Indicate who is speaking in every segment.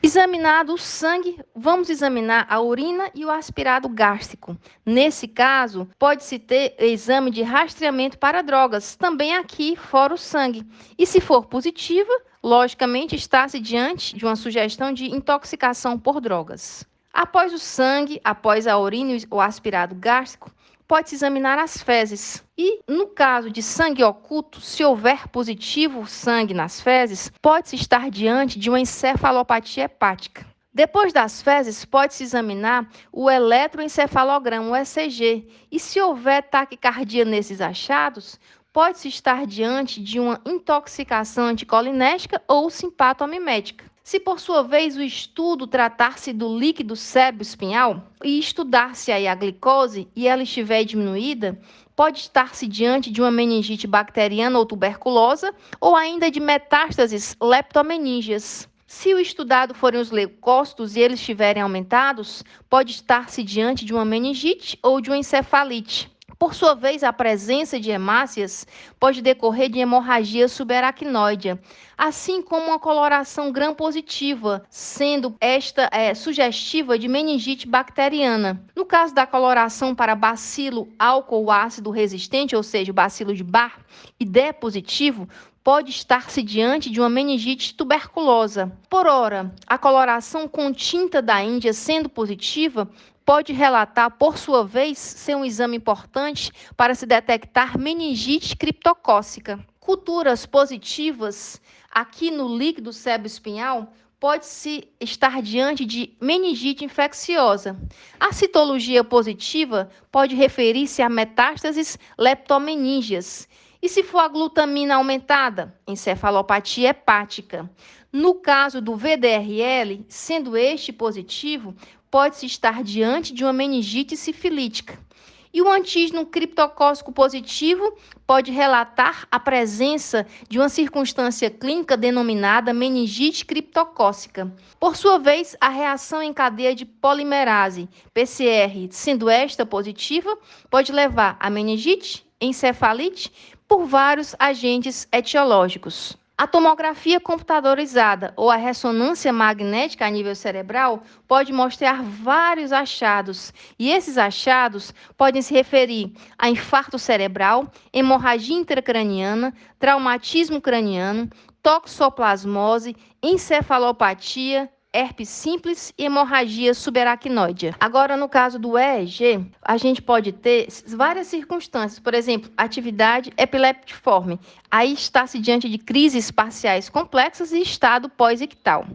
Speaker 1: Examinado o sangue, vamos examinar a urina e o aspirado gástrico. Nesse caso, pode-se ter exame de rastreamento para drogas, também aqui fora o sangue. E se for positiva, logicamente está-se diante de uma sugestão de intoxicação por drogas. Após o sangue, após a urina e o aspirado gástrico, pode-se examinar as fezes. E, no caso de sangue oculto, se houver positivo sangue nas fezes, pode-se estar diante de uma encefalopatia hepática. Depois das fezes, pode-se examinar o eletroencefalograma, o ECG. E se houver taquicardia nesses achados, pode-se estar diante de uma intoxicação anticolinética ou simpatomimética. Se, por sua vez, o estudo tratar-se do líquido cérebro-espinhal e estudar-se aí a glicose e ela estiver diminuída, pode estar-se diante de uma meningite bacteriana ou tuberculosa ou ainda de metástases leptomeníngeas. Se o estudado forem os leucócitos e eles estiverem aumentados, pode estar-se diante de uma meningite ou de uma encefalite. Por sua vez, a presença de hemácias pode decorrer de hemorragia subaracnoide, assim como uma coloração gram-positiva, sendo esta sugestiva de meningite bacteriana. No caso da coloração para bacilo álcool ácido resistente, ou seja, o bacilo de Bar, e D positivo, pode estar-se diante de uma meningite tuberculosa. Por ora, a coloração com tinta da Índia sendo positiva, pode relatar, por sua vez, ser um exame importante para se detectar meningite criptocócica. Culturas positivas aqui no líquido cérebro-espinhal pode-se estar diante de meningite infecciosa. A citologia positiva pode referir-se a metástases leptomeníngeas. E se for a glutamina aumentada, encefalopatia hepática. No caso do VDRL, sendo este positivo, pode-se estar diante de uma meningite sifilítica. E o antígeno criptocócico positivo pode relatar a presença de uma circunstância clínica denominada meningite criptocócica. Por sua vez, a reação em cadeia de polimerase, PCR, sendo esta positiva, pode levar a meningite, encefalite, por vários agentes etiológicos. A tomografia computadorizada ou a ressonância magnética a nível cerebral pode mostrar vários achados, e esses achados podem se referir a infarto cerebral, hemorragia intracraniana, traumatismo craniano, toxoplasmose, encefalopatia, herpes simples e hemorragia subaracnoide. Agora, no caso do EEG, a gente pode ter várias circunstâncias, por exemplo, atividade epileptiforme. Aí está-se diante de crises parciais complexas e estado pós-ictal.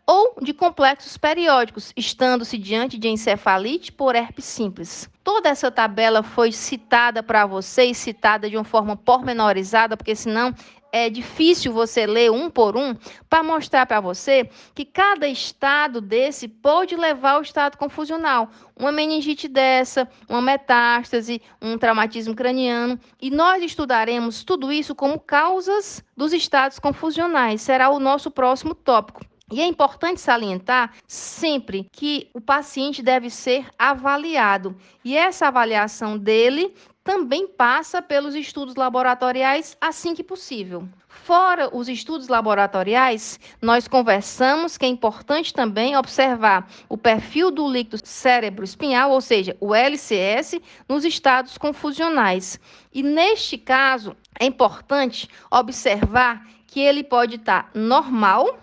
Speaker 1: Ou de complexos periódicos, estando-se diante de encefalite por herpes simples. Toda essa tabela foi citada para vocês, citada de uma forma pormenorizada, porque senão é difícil você ler um por um, para mostrar para você que cada estado desse pode levar ao estado confusional. Uma meningite dessa, uma metástase, um traumatismo craniano. E nós estudaremos tudo isso como causas dos estados confusionais. Será o nosso próximo tópico. E é importante salientar sempre que o paciente deve ser avaliado. E essa avaliação dele também passa pelos estudos laboratoriais assim que possível. Fora os estudos laboratoriais, nós conversamos que é importante também observar o perfil do líquido cérebro-espinhal, ou seja, o LCS, nos estados confusionais. E neste caso, é importante observar que ele pode estar normal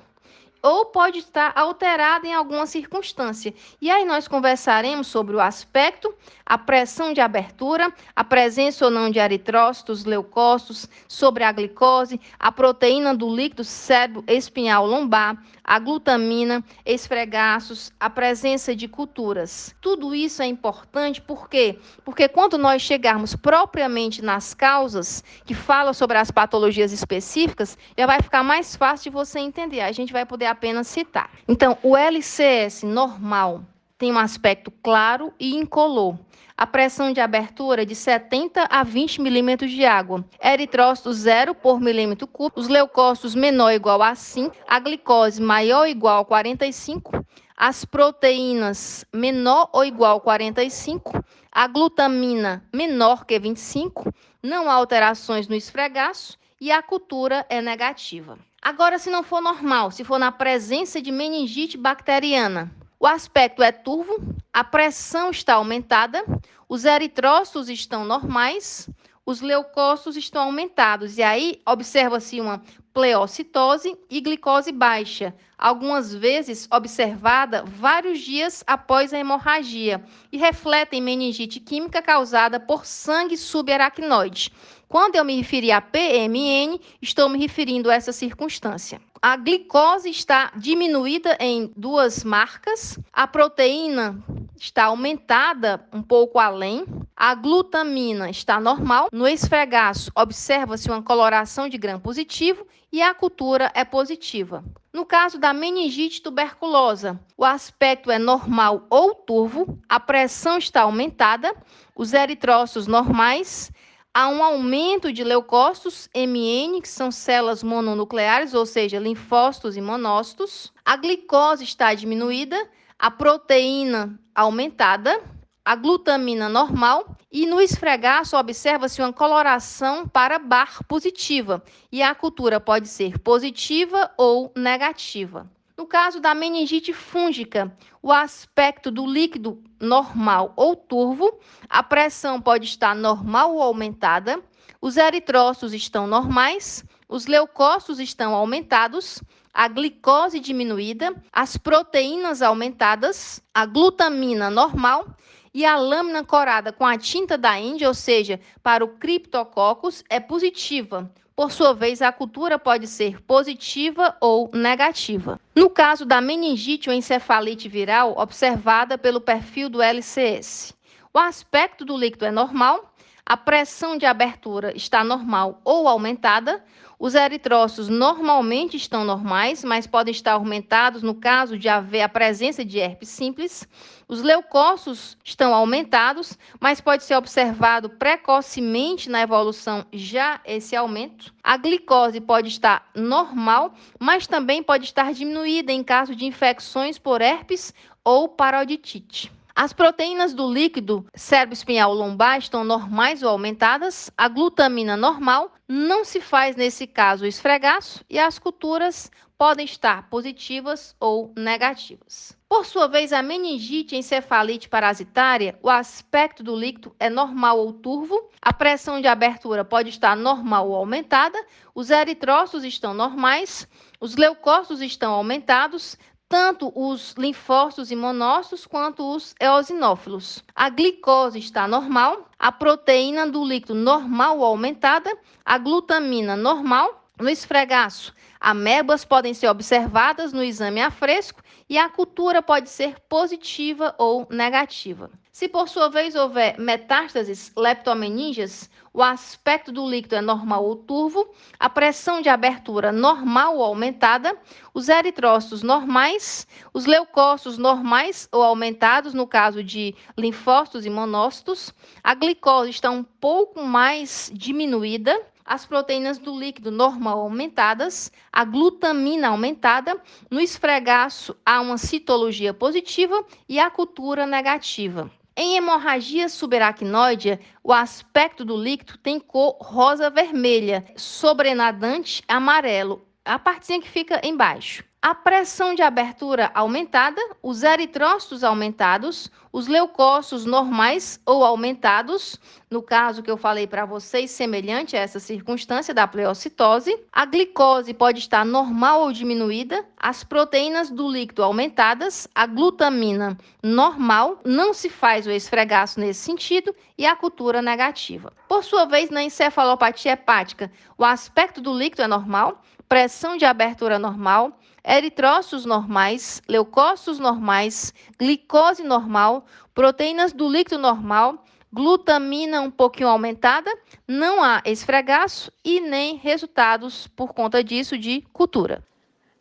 Speaker 1: ou pode estar alterada em alguma circunstância. E aí nós conversaremos sobre o aspecto, a pressão de abertura, a presença ou não de eritrócitos, leucócitos, sobre a glicose, a proteína do líquido cérebro-espinhal lombar, a glutamina, esfregaços, a presença de culturas. Tudo isso é importante, por quê? Porque quando nós chegarmos propriamente nas causas, que falam sobre as patologias específicas, já vai ficar mais fácil de você entender. A gente vai poder apenas citar. Então, o LCS normal tem um aspecto claro e incolor. A pressão de abertura de 70 a 20 milímetros de água. Eritrócito 0 por milímetro cúbico. Os leucócitos menor ou igual a 5. A glicose maior ou igual a 45. As proteínas menor ou igual a 45. A glutamina menor que 25. Não há alterações no esfregaço. E a cultura é negativa. Agora, se não for normal, se for na presença de meningite bacteriana, o aspecto é turvo, a pressão está aumentada, os eritrócitos estão normais, os leucócitos estão aumentados. E aí, observa-se uma pleocitose e glicose baixa, algumas vezes observada vários dias após a hemorragia, e refletem meningite química causada por sangue subaracnoide. Quando eu me referi a PMN, estou me referindo a essa circunstância. A glicose está diminuída em duas marcas, a proteína está aumentada um pouco além, a glutamina está normal, no esfregaço observa-se uma coloração de gram positivo e a cultura é positiva. No caso da meningite tuberculosa, o aspecto é normal ou turvo, a pressão está aumentada, os eritrócitos normais, há um aumento de leucócitos MN, que são células mononucleares, ou seja, linfócitos e monócitos. A glicose está diminuída, a proteína aumentada, a glutamina normal e no esfregaço observa-se uma coloração para Bar positiva e a cultura pode ser positiva ou negativa. No caso da meningite fúngica, o aspecto do líquido normal ou turvo, a pressão pode estar normal ou aumentada, os eritrócitos estão normais, os leucócitos estão aumentados, a glicose diminuída, as proteínas aumentadas, a glutamina normal e a lâmina corada com a tinta da Índia, ou seja, para o Cryptococcus, é positiva. Por sua vez, a cultura pode ser positiva ou negativa. No caso da meningite ou encefalite viral, observada pelo perfil do LCS, o aspecto do líquido é normal, a pressão de abertura está normal ou aumentada, os eritrócitos normalmente estão normais, mas podem estar aumentados no caso de haver a presença de herpes simples. Os leucócitos estão aumentados, mas pode ser observado precocemente na evolução já esse aumento. A glicose pode estar normal, mas também pode estar diminuída em caso de infecções por herpes ou paroditite. As proteínas do líquido cérebro-espinhal lombar estão normais ou aumentadas, a glutamina normal, não se faz nesse caso o esfregaço e as culturas podem estar positivas ou negativas. Por sua vez, a meningite e encefalite parasitária, o aspecto do líquido é normal ou turvo, a pressão de abertura pode estar normal ou aumentada, os eritrócitos estão normais, os leucócitos estão aumentados, tanto os linfócitos e monócitos quanto os eosinófilos. A glicose está normal, a proteína do líquido normal ou aumentada, a glutamina normal. No esfregaço, amebas podem ser observadas no exame a fresco e a cultura pode ser positiva ou negativa. Se por sua vez houver metástases leptomeningeas, o aspecto do líquido é normal ou turvo, a pressão de abertura normal ou aumentada, os eritrócitos normais, os leucócitos normais ou aumentados, no caso de linfócitos e monócitos, a glicose está um pouco mais diminuída, as proteínas do líquido normal aumentadas, a glutamina aumentada, no esfregaço há uma citologia positiva e a cultura negativa. Em hemorragia subaracnoide, o aspecto do líquido tem cor rosa-vermelha, sobrenadante amarelo, a partezinha que fica embaixo. A pressão de abertura aumentada, os eritrócitos aumentados, os leucócitos normais ou aumentados, no caso que eu falei para vocês, semelhante a essa circunstância da pleocitose. A glicose pode estar normal ou diminuída, as proteínas do líquido aumentadas, a glutamina normal, não se faz o esfregaço nesse sentido, e a cultura negativa. Por sua vez, na encefalopatia hepática, o aspecto do líquido é normal, pressão de abertura normal, eritrócitos normais, leucócitos normais, glicose normal, proteínas do líquido normal, glutamina um pouquinho aumentada, não há esfregaço e nem resultados por conta disso de cultura.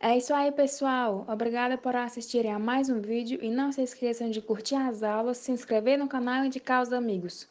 Speaker 2: É isso aí, pessoal. Obrigada por assistirem a mais um vídeo e não se esqueçam de curtir as aulas, se inscrever no canal e indicar aos amigos.